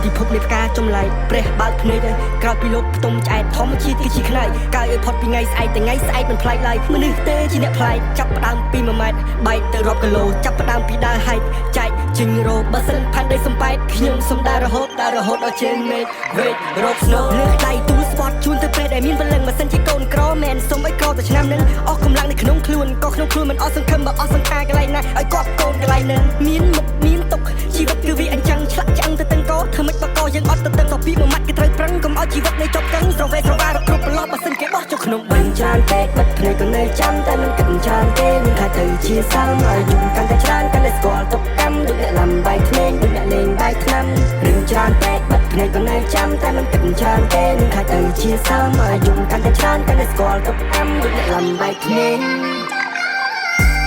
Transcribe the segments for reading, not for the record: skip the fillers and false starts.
ពិភពនៃផ្កាចំឡាយព្រះបើកភ្នែកក្រោយពីលោកផ្ទុំឆ្អែតធម្មជាតិគឺជាខ្នៃកាយឲ្យផុតពីថ្ងៃស្អែកតែថ្ងៃស្អែកមិនប្លែកឡើយមនុស្សទេជាអ្នកប្លែកចាប់ផ្ដើមពី1ម៉ែត្របែកទៅរាប់គីឡូចាប់ផ្ដើមពីដើរហែកចែកចេញរោបើសិនផាន់ដីសំបែតខ្ញុំសំដារហូតដល់ជើងមេឃវេករកស្នូលើដៃទូស្ពតជូនទៅពេលដែលមានពលឹងមិនសិនជាកូនក្រមែនសុំឲ្យក្រតែឆ្នាំនឹងអស់កម្លាំងនៅក្នុងខ្លួនក៏ក្នុងខ្លួនមិនអស់សង្ឃឹមបើអស់សង្ខារកន្លែងណាឲ្យគាត់កូនកន្លែងនឹងមានមុខមានទុកជីវិតគឺវាអញ្ចឹងឆ្លាក់ឆ្អឹងទៅទាំងកោធ្វើមិនបកកយើងអត់ទៅទាំងទៅពីមួយម៉ាត់គេត្រូវប្រឹងកុំឲ្យជីវិតនៃចប់កឹងស្រវេស្រវារគ្រប់ប្រឡប់បើសិនគេបោះចូលក្នុងបាញ់ច្រើនពេកបិទភ្នែកក៏នៅចាំតែមិនគិតច្រើនទេនឹងថាទៅជាសាំឲ្យយំកាន់តែច្រើនកាន់តែស្គាល់ទុកកម្មដូចអ្នកលំបាយភ្នែកដូចអ្នកលេងបាយថ្នាំរឿងច្រើនពេកបិទភ្នែកក៏នៅចាំតែមិនគិតច្រើនទេនឹងថាទៅជាសាំឲ្យយំកាន់តែច្រើនកាន់តែស្គាល់ទុកកម្មដូចអ្នកលំបាយភ្នែក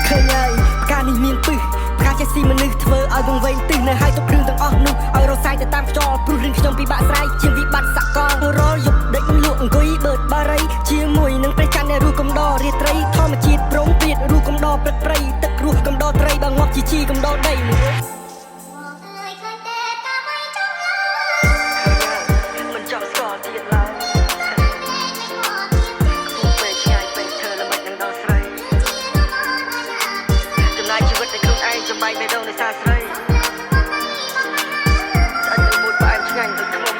ឃើញហើយផ្កានេះមានពឹសផ្កាចេះស៊ីមនុស្សធ្វើឲ្យវង្វេងទិសនៅហើយទុកគ្រឿងទាំងអស់នោះឲ្យរសាយទៅតាមខ្យល់ព្រោះរឿងខ្ញុំពិបាកស្រាយជាងវិបត្តិសកលរាល់យប់ដេកលក់អង្គុយបឺតបារីជាមួយនឹងព្រះច័ន្ទនៃរស់កំដររាត្រីធម្មជាតិព្រមព្រៀតរស់កំដរព្រឹកព្រៃទឹករស់កំដរត្រីបើងាប់ជាជីកំដរដីមិនចង់ស្គាល់ទៀតឡើយពេលឆ្ងាយពេលធ្វើល្បិចនឹងដល់ស្រីចំណាយជីវិតในខ្លួនឯងចំបាយបេះដូងនៃសាស្រីស្អិតមួយផ្អែមឆ្ងាញ់ដូចខ្មុំ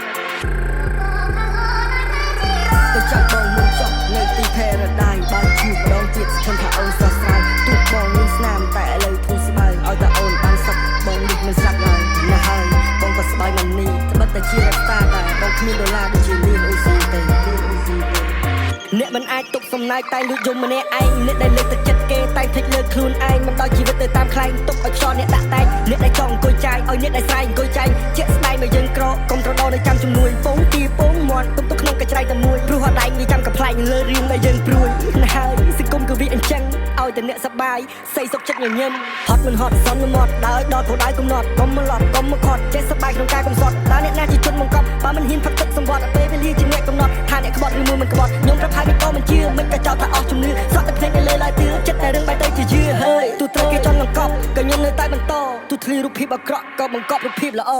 ទៅចាប់បងមុនចុះនៅទី Paradise បើជឿម្ដងទៀតស្ថិតថាអូនស្រស់ស្រាយទោះបងមានស្នាមតែឥឡូវធូរស្បើយឲ្យតែអូនបានសុខបងនេះមិនស្លាប់ឡើយណាស់ហើយបងក៏ស្បើយមិននេះត្បិតតែជារស្តាតែបងគ្មានដុល្លារដូចជាលៀនអ៊ូស៊ីទេអ្នកមិនអាចទុកសំណាយតែលួចយំម្នាក់ឯងអ្នកដែលលើកទឹកចិត្តគេតែភ្លេចលើកខ្លួនឯងមិនដល់ជីវិតទៅតាមខ្លែងទុកឲ្យខ្យល់អ្នកដាក់តែងអ្នកដែលចង់អង្គុយចាយឲ្យអ្នកដែលស្រែកអង្គុយចាយជាក់ស្ដែងមកយើងក្រកុំត្រដោនៅចាំជំនួយពងទីពងមាត់ទុកទៅក្នុងកញ្ច្រៃតែមួយព្រោះអត់ដែងវាចាំកំ ផ្លែងលើរៀងដែលយើងព្រួយណាស់ហើយសង្គមក៏វាអញ្ចឹងឲ្យតែអ្នកសប្បាយស្អីសុខចិត្តញញឹមហត់មិនហត់សន្មត់ដើរដល់គោលដៅកំណត់កុំមកឡត់កុំមកខត់ចេះសប្បាយក្នុងការកំសត់តើអ្នកណាជាជនបង្កប់បើមិនហ៊ានផឹកទឹកសង្វត់ពេលវេលាជាអ្នកកំណត់ថាអ្នកក្បត់ឬមួយមិនក្បត់ខ្ញុំប្រាប់ហើយមិនក៏មិនជឿមិនក៏ចោទថាអស់ជំនឿសក់តែភ្លេចនៅលើឡើយទឿចិត្តតែរឿងបែកទៅជាយឺហើយទូត្រូវគេចង់បង្កប់ក៏ខ្ញុំនៅតែបន្តទូធ្លីរូបភាពអាក្រក់ក៏បង្កប់រូបភាពល្អ